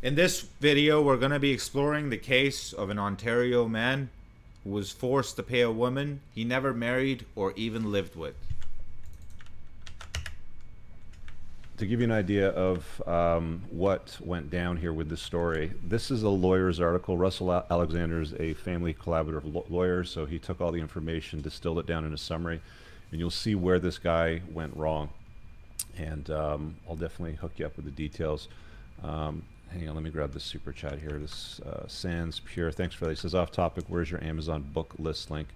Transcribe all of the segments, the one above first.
In this video, we're going to be exploring the case of an Ontario man who was forced to pay a woman he never married or even lived with. To give you an idea of what went down here with this story, this is a lawyer's article. Russell Alexander is a family collaborative lawyer, so he took all the information, distilled it down in a summary, and you'll see where this guy went wrong. And I'll definitely hook you up with the details. Hang on, let me grab this super chat here. This Sans Pure, thanks for that. He says, off topic, where's your Amazon book list link?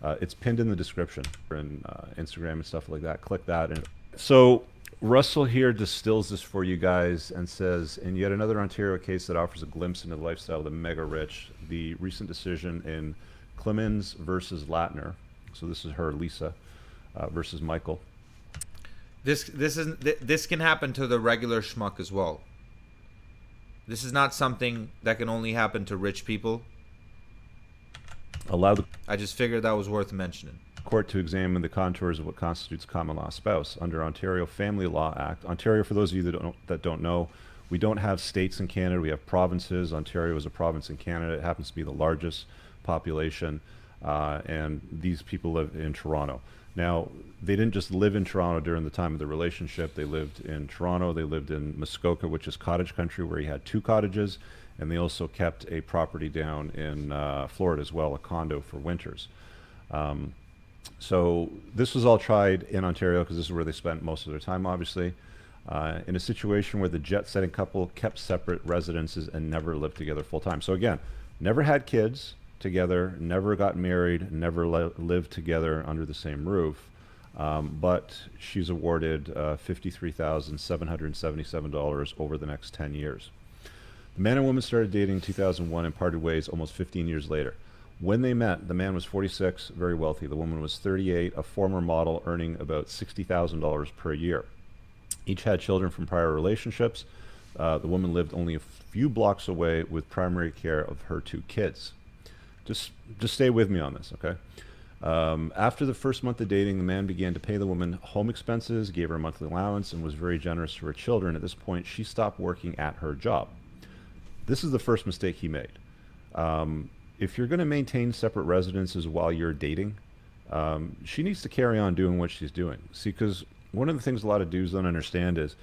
It's pinned in the description and Instagram and stuff like that. Click that. And so Russell here distills this for you guys and says, in yet another Ontario case that offers a glimpse into the lifestyle of the mega rich, the recent decision in Clemens versus Latner, so this is her, Lisa, versus Michael. This can happen to the regular schmuck as well. This is not something that can only happen to rich people. I just figured that was worth mentioning. Court to examine the contours of what constitutes common law spouse under Ontario Family Law Act. Ontario, for those of you that don't know, we don't have states in Canada. We have provinces. Ontario is a province in Canada. It happens to be the largest population, and these people live in Toronto. Now, they didn't just live in Toronto during the time of the relationship. They lived in Toronto. They lived in Muskoka, which is cottage country, where he had 2 cottages, and they also kept a property down in Florida as well, a condo for winters. So this was all tried in Ontario because this is where they spent most of their time, obviously, in a situation where the jet-setting couple kept separate residences and never lived together full-time. So again, never had kids together, never got married, never lived together under the same roof, but she's awarded $53,777 over the next 10 years. The man and woman started dating in 2001 and parted ways almost 15 years later. When they met, the man was 46, very wealthy. The woman was 38, a former model earning about $60,000 per year. Each had children from prior relationships. The woman lived only a few blocks away with primary care of her 2 kids. Just stay with me on this, okay? After the first month of dating, the man began to pay the woman home expenses, gave her a monthly allowance, and was very generous to her children. At this point, she stopped working at her job. This is the first mistake he made. If you're going to maintain separate residences while you're dating, she needs to carry on doing what she's doing. See, because one of the things a lot of dudes don't understand is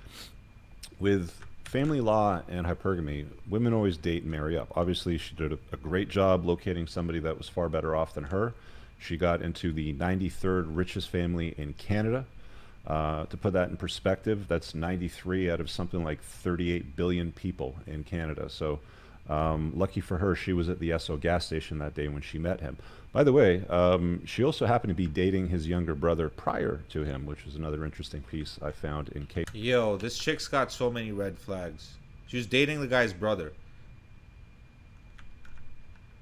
with family law and hypergamy, women always date and marry up. Obviously, she did a great job locating somebody that was far better off than her. She got into the 93rd richest family in Canada. To put that in perspective, that's 93 out of something like 38 billion people in Canada. So lucky for her, she was at the Esso gas station that day when she met him. By the way, she also happened to be dating his younger brother prior to him, which was another interesting piece I found in case. Yo, this chick's got so many red flags. She was dating the guy's brother.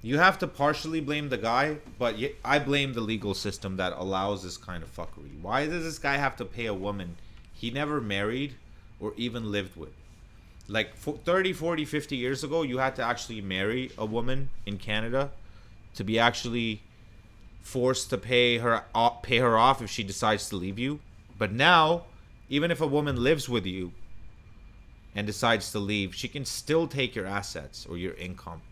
You have to partially blame the guy, but I blame the legal system that allows this kind of fuckery. Why does this guy have to pay a woman he never married or even lived with? Like 30, 40, 50 years ago, you had to actually marry a woman in Canada to be actually forced to pay her off if she decides to leave you. But now, even if a woman lives with you and decides to leave, she can still take your assets or your income,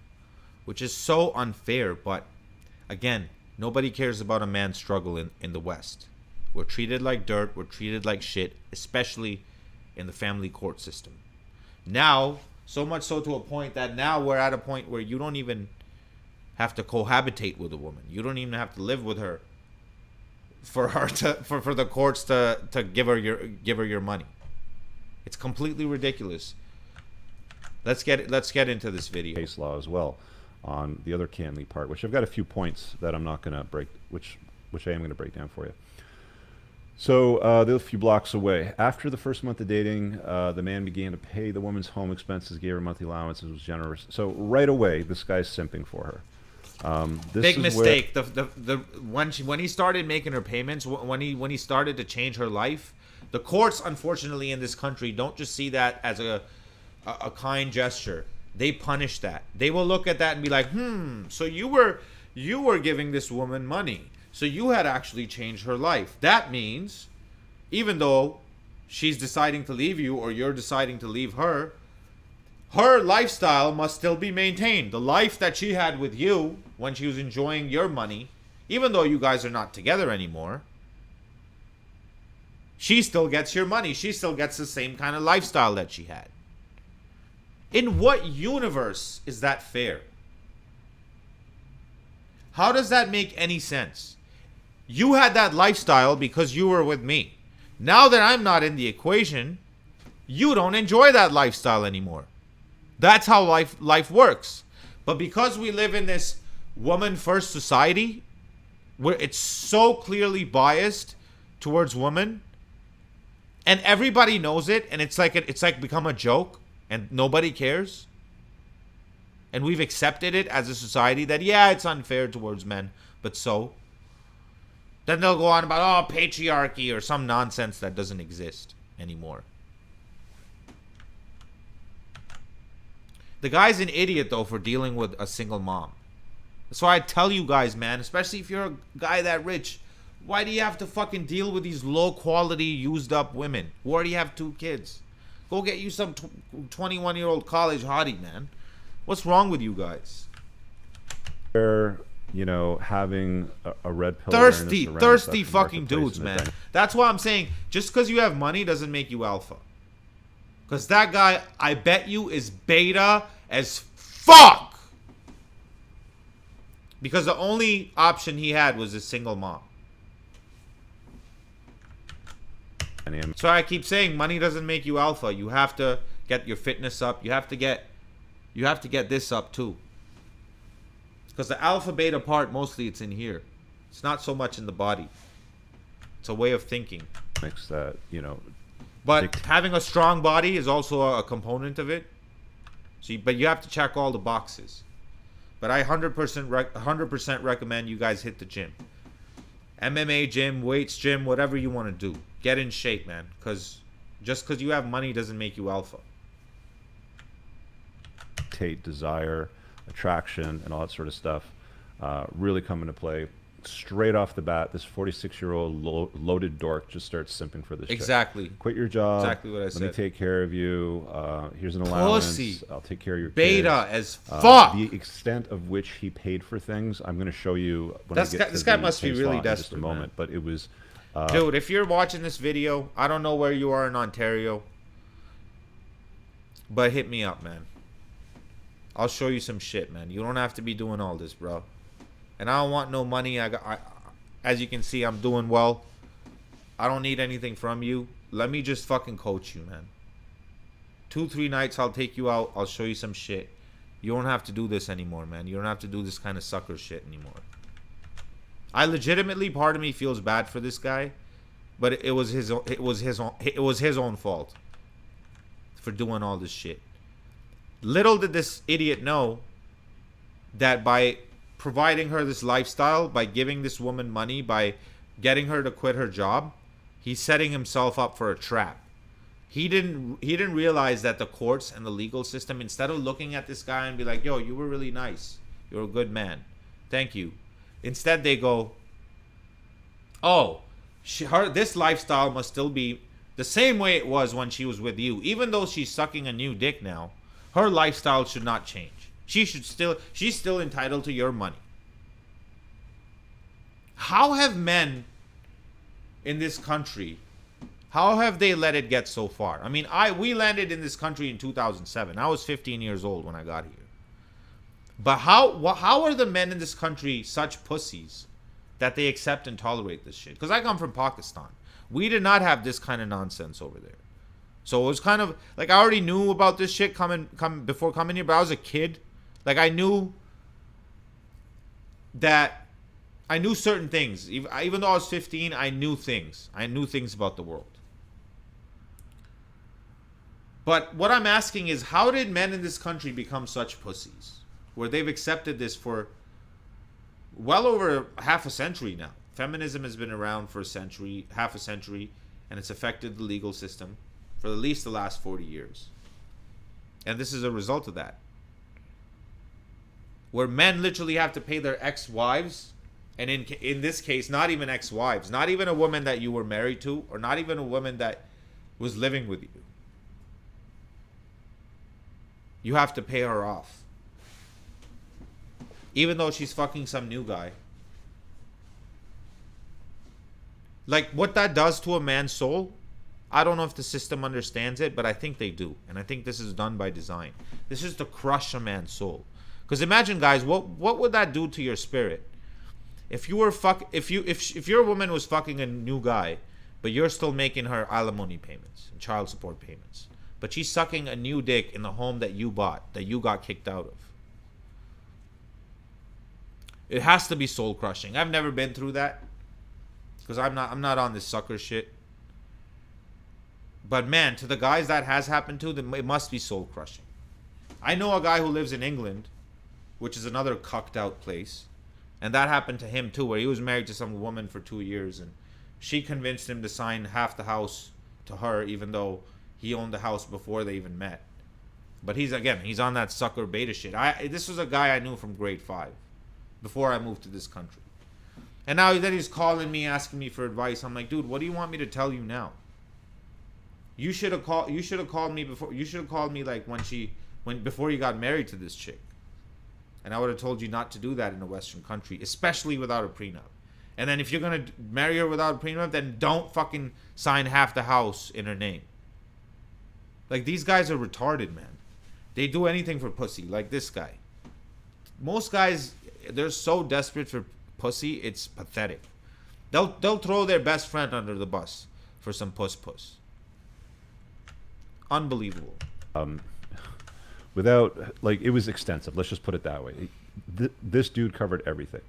which is so unfair. But again, nobody cares about a man's struggle in the West. We're treated like dirt. We're treated like shit, especially in the family court system. Now, so much so to a point that now we're at a point where you don't even have to cohabitate with a woman. You don't even have to live with her for her for the courts to give her your money. It's completely ridiculous. Let's get into this video. Case law as well on the other Canley part, which I've got a few points that I'm not going to break, which I am going to break down for you. So they're a few blocks away. After the first month of dating, the man began to pay the woman's home expenses, gave her monthly allowances, was generous. So right away, this guy's simping for her. Big mistake. When he started making her payments, when he started to change her life, the courts, unfortunately, in this country don't just see that as a kind gesture. They punish that. They will look at that and be like, so you were giving this woman money. So you had actually changed her life. That means, even though she's deciding to leave you or you're deciding to leave her, her lifestyle must still be maintained. The life that she had with you when she was enjoying your money, even though you guys are not together anymore, she still gets your money. She still gets the same kind of lifestyle that she had. In what universe is that fair? How does that make any sense? You had that lifestyle because you were with me. Now that I'm not in the equation, you don't enjoy that lifestyle anymore. That's how life works. But because we live in this woman-first society, where it's so clearly biased towards women, and everybody knows it, and it's like become a joke, and nobody cares. And we've accepted it as a society that, yeah, it's unfair towards men, but so. Then they'll go on about, oh, patriarchy or some nonsense that doesn't exist anymore. The guy's an idiot, though, for dealing with a single mom. That's why I tell you guys, man, especially if you're a guy that rich, why do you have to fucking deal with these low-quality, used-up women who already have 2 kids? Go get you some 21-year-old college hottie, man. What's wrong with you guys? They're, having a red pill. Thirsty fucking dudes, man. That's why I'm saying, just because you have money doesn't make you alpha. Because that guy, I bet you, is beta as fuck. Because the only option he had was a single mom. So I keep saying money doesn't make you alpha. You have to get your fitness up. You have to get this up too. Because the alpha beta part, mostly it's in here. It's not so much in the body. It's a way of thinking. Makes that, But having a strong body is also a component of it. But you have to check all the boxes. But I 100% recommend you guys hit the gym. MMA gym, weights gym, whatever you want to do. Get in shape, man. Because just because you have money doesn't make you alpha. Desire, attraction, and all that sort of stuff really come into play. Straight off the bat, this 46-year-old loaded dork just starts simping for this Exactly. chick. Quit your job. Exactly what I said. Let me take care of you. Here's an allowance. Pussy. I'll take care of your Beta kids. as fuck. The extent of which he paid for things, I'm going to show you when This guy must be really desperate, in just a moment. man. But it was... Dude, if you're watching this video, I don't know where you are in Ontario, but hit me up, man. I'll show you some shit, man. You don't have to be doing all this, bro. And I don't want no money. As you can see, I'm doing well. I don't need anything from you. Let me just fucking coach you, man. 2-3 nights, I'll take you out. I'll show you some shit. You don't have to do this anymore, man. You don't have to do this kind of sucker shit anymore. I legitimately, part of me feels bad for this guy, but it was his own fault for doing all this shit. Little did this idiot know that by providing her this lifestyle, by giving this woman money, by getting her to quit her job, he's setting himself up for a trap. He didn't realize that the courts and the legal system, instead of looking at this guy and be like, yo, you were really nice. You're a good man. Thank you. Instead, they go, oh, this lifestyle must still be the same way it was when she was with you. Even though she's sucking a new dick now, her lifestyle should not change. She's still entitled to your money. How have men in this country, how have they let it get so far? I mean, we landed in this country in 2007. I was 15 years old when I got here. But how are the men in this country such pussies that they accept and tolerate this shit? Because I come from Pakistan. We did not have this kind of nonsense over there. So it was kind of like I already knew about this shit before coming here, but I was a kid. Like I knew certain things. Even though I was 15, I knew things. I knew things about the world. But what I'm asking is, how did men in this country become such pussies? Where they've accepted this for well over half a century now. Feminism has been around for half a century, and it's affected the legal system for at least the last 40 years. And this is a result of that. Where men literally have to pay their ex-wives, and in this case, not even ex-wives, not even a woman that you were married to, or not even a woman that was living with you. you have to pay her off. Even though she's fucking some new guy. Like, what that does to a man's soul, I don't know if the system understands it, but I think they do. And I think this is done by design. This is to crush a man's soul. Because imagine, guys, what would that do to your spirit? If you were if your woman was fucking a new guy, but you're still making her alimony payments and child support payments, but she's sucking a new dick in the home that you bought, that you got kicked out of. It has to be soul crushing. I've never been through that because I'm not on this sucker shit. But man, to the guys that has happened to, it must be soul crushing. I know a guy who lives in England, which is another cucked out place, and that happened to him too, where he was married to some woman for 2 years, and she convinced him to sign half the house to her, even though he owned the house before they even met. But he's on that sucker beta shit. This was a guy I knew from grade 5, before I moved to this country. And now that he's calling me, asking me for advice, I'm like, dude, what do you want me to tell you now? You should have called me before. You should have called me like before you got married to this chick. And I would have told you not to do that in a Western country, especially without a prenup. And then if you're gonna marry her without a prenup, then don't fucking sign half the house in her name. Like, these guys are retarded, man. They do anything for pussy, like this guy. Most guys, they're so desperate for pussy, it's pathetic. They'll throw their best friend under the bus for some puss. Unbelievable. It was extensive. Let's just put it that way. This dude covered everything.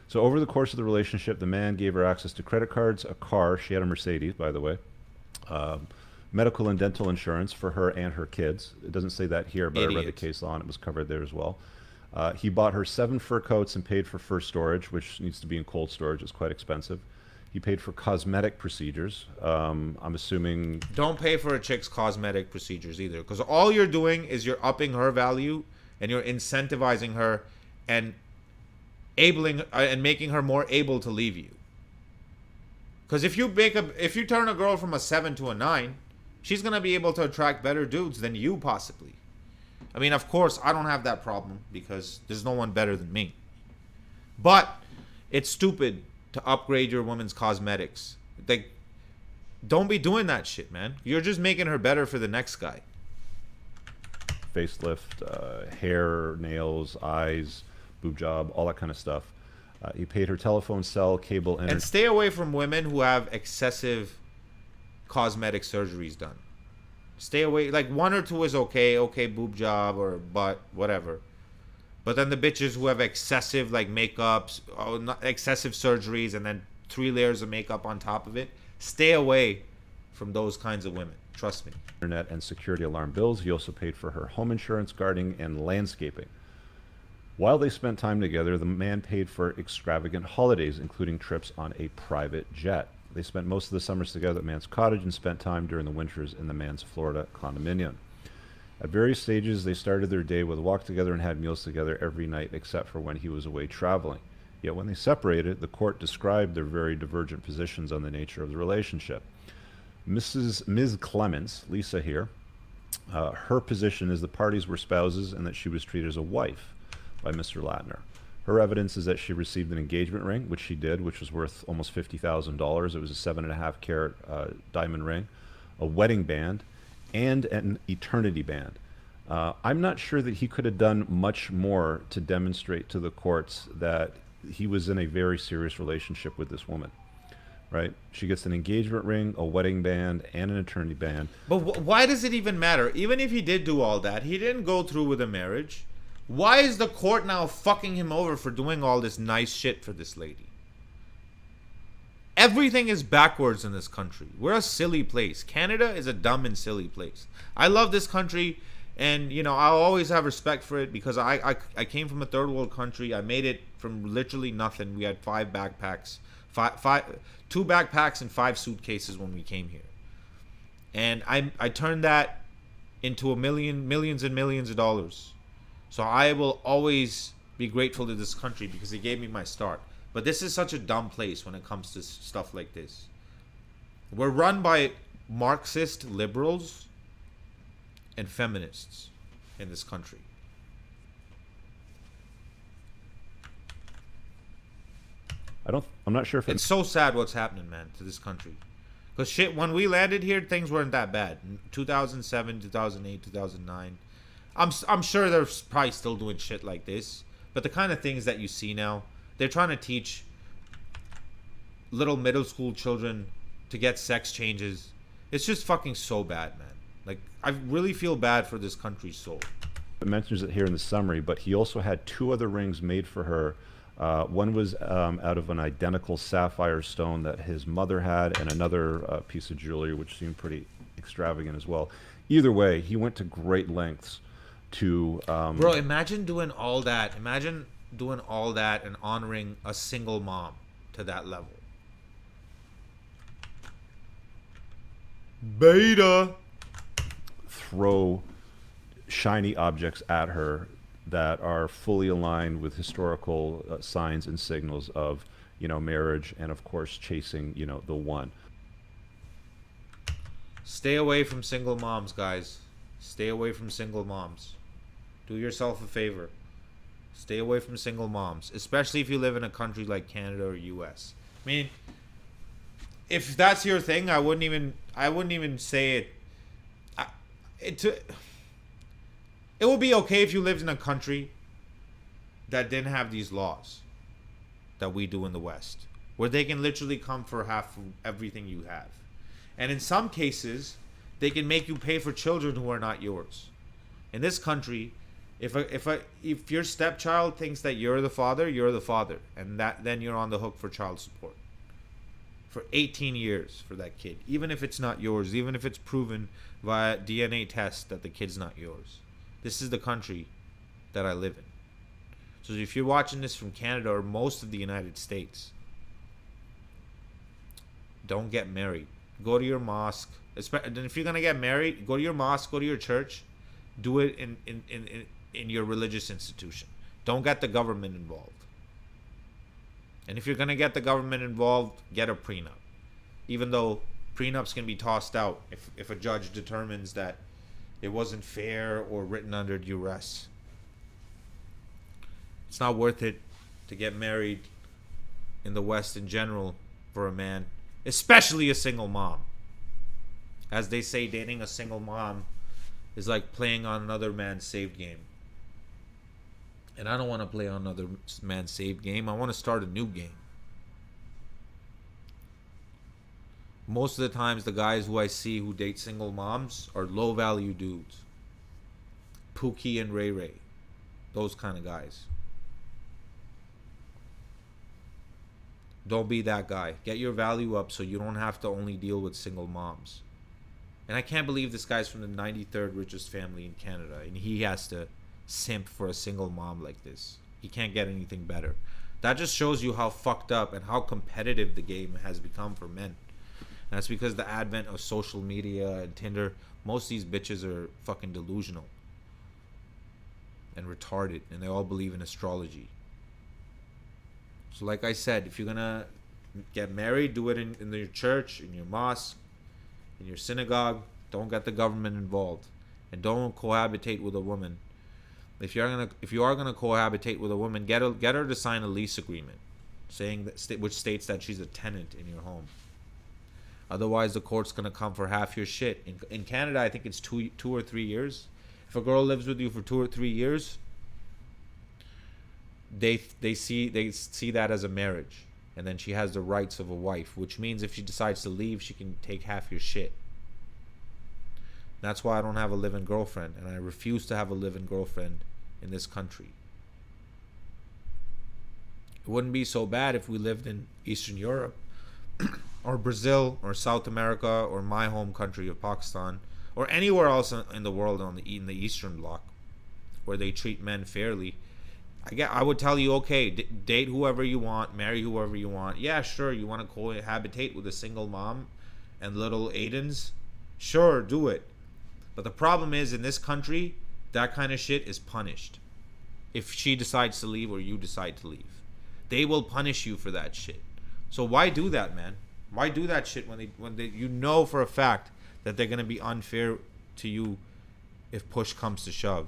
So over the course of the relationship, the man gave her access to credit cards, a car. She had a Mercedes, by the way. Medical and dental insurance for her and her kids. It doesn't say that here, but I read the case law and it was covered there as well. He bought her 7 fur coats and paid for fur storage, which needs to be in cold storage. It's quite expensive. He paid for cosmetic procedures. I'm assuming... Don't pay for a chick's cosmetic procedures either, because all you're doing is you're upping her value and you're incentivizing her and making her more able to leave you. Because if you turn a girl from a 7 to a 9, she's gonna be able to attract better dudes than you possibly. I mean, of course, I don't have that problem because there's no one better than me. But it's stupid to upgrade your woman's cosmetics. Like, don't be doing that shit, man. You're just making her better for the next guy. Facelift, hair, nails, eyes, boob job, all that kind of stuff. He paid her telephone, cell, cable, and stay away from women who have excessive cosmetic surgeries done. Stay away. Like, 1 or 2 is okay, boob job or butt, whatever. But then the bitches who have excessive like makeups, excessive surgeries, and then 3 layers of makeup on top of it, stay away from those kinds of women. Trust me. Internet and security alarm bills. He also paid for her home insurance, gardening, and landscaping. While they spent time together, the man paid for extravagant holidays, including trips on a private jet. They spent most of the summers together at the man's cottage and spent time during the winters in the man's Florida condominium. At various stages, they started their day with a walk together and had meals together every night except for when he was away traveling. Yet when they separated, the court described their very divergent positions on the nature of the relationship. Ms. Clements, Lisa here, her position is the parties were spouses and that she was treated as a wife by Mr. Latner. Her evidence is that she received an engagement ring, which she did, which was worth almost $50,000. It was a 7.5 carat diamond ring, a wedding band, and an eternity band. I'm not sure that he could have done much more to demonstrate to the courts that he was in a very serious relationship with this woman, right? She gets an engagement ring, a wedding band, and an eternity band. But why does it even matter? Even if he did do all that, he didn't go through with a marriage. Why is the court now fucking him over for doing all this nice shit for this lady? Everything is backwards in this country. We're a silly place. Canada is a dumb and silly place. I love this country, and I'll always have respect for it because I came from a third world country. I made it from literally nothing. We had 5 backpacks, 2 backpacks and 5 suitcases when we came here, and I turned that into millions and millions of dollars. So I will always be grateful to this country because it gave me my start. But this is such a dumb place when it comes to stuff like this. We're run by Marxist liberals and feminists in this country. I'm not sure if It's so sad what's happening, man, to this country. Because shit, when we landed here, things weren't that bad. In 2007, 2008, 2009. I'm sure they're probably still doing shit like this. But the kind of things that you see now, they're trying to teach little middle school children to get sex changes. It's just fucking so bad, man. Like, I really feel bad for this country's soul. it mentions it here in the summary, but he also had 2 other rings made for her. One was out of an identical sapphire stone that his mother had, and another piece of jewelry, which seemed pretty extravagant as well. Either way, he went to great lengths to... Bro, imagine doing all that. Imagine doing all that and honoring a single mom to that level. Beta. Throw shiny objects at her that are fully aligned with historical signs and signals of, you know, marriage and, of course, chasing, you know, the one. Stay away from single moms, guys. Stay away from single moms. Do yourself a favor. Stay away from single moms, especially if you live in a country like Canada or US. I mean, if that's your thing, I wouldn't even say it. It would be okay if you lived in a country that didn't have these laws that we do in the West, where they can literally come for half of everything you have. And in some cases, they can make you pay for children who are not yours. In this country, if your stepchild thinks that you're the father, and then you're on the hook for child support for 18 years for that kid, even if it's not yours, even if it's proven via DNA test that the kid's not yours. This is the country that I live in. So if you're watching this from Canada or most of the United States, don't get married. Go to your mosque. And if you're gonna get married, go to your mosque, go to your church. Do it in your religious institution. Don't get the government involved. And if you're gonna get the government involved, get a prenup. Even though prenups can be tossed out if a judge determines that it wasn't fair or written under duress. It's not worth it to get married in the West in general for a man, especially a single mom. As they say, dating a single mom is like playing on another man's saved game. And I don't want to play on another man's saved game. I want to start a new game. Most of the times, the guys who I see who date single moms are low-value dudes. Pookie and Ray Ray. Those kind of guys. Don't be that guy. Get your value up so you don't have to only deal with single moms. And I can't believe this guy's from the 93rd richest family in Canada, and he has to simp for a single mom like this. He can't get anything better. That just shows you how fucked up and how competitive the game has become for men. And that's because the advent of social media and Tinder, most of these bitches are fucking delusional and retarded, and they all believe in astrology. So like I said, if you're gonna get married, do it in your church, in your mosque, in your synagogue. Don't get the government involved, and don't cohabitate with a woman. If you are gonna cohabitate with a woman, get her to sign a lease agreement, saying that which states that she's a tenant in your home. Otherwise, the court's gonna come for half your shit. In Canada, I think it's two or 3 years. If a girl lives with you for 2 or 3 years, they see that as a marriage, and then she has the rights of a wife, which means if she decides to leave, she can take half your shit. That's why I don't have a live-in girlfriend, and I refuse to have a live-in girlfriend in this country. It wouldn't be so bad if we lived in Eastern Europe or Brazil or South America or my home country of Pakistan or anywhere else in the world in the Eastern Bloc where they treat men fairly. I would tell you, okay, date whoever you want, marry whoever you want. Yeah, sure, you want to cohabitate with a single mom and little Aidens? Sure, do it. But the problem is, in this country, that kind of shit is punished. If she decides to leave or you decide to leave, they will punish you for that shit. So why do that, man? Why do that shit when they you know for a fact that they're gonna be unfair to you if push comes to shove?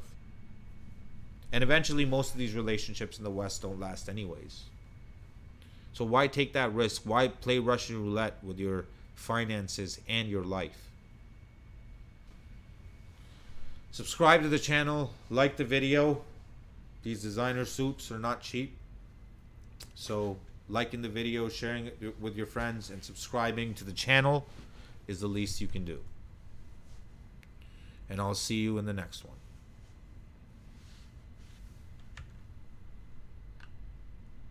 And eventually, most of these relationships in the West don't last anyways. So why take that risk? Why play Russian roulette with your finances and your life? Subscribe to the channel. Like the video. These designer suits are not cheap. So liking the video, sharing it with your friends, and subscribing to the channel is the least you can do. And I'll see you in the next one.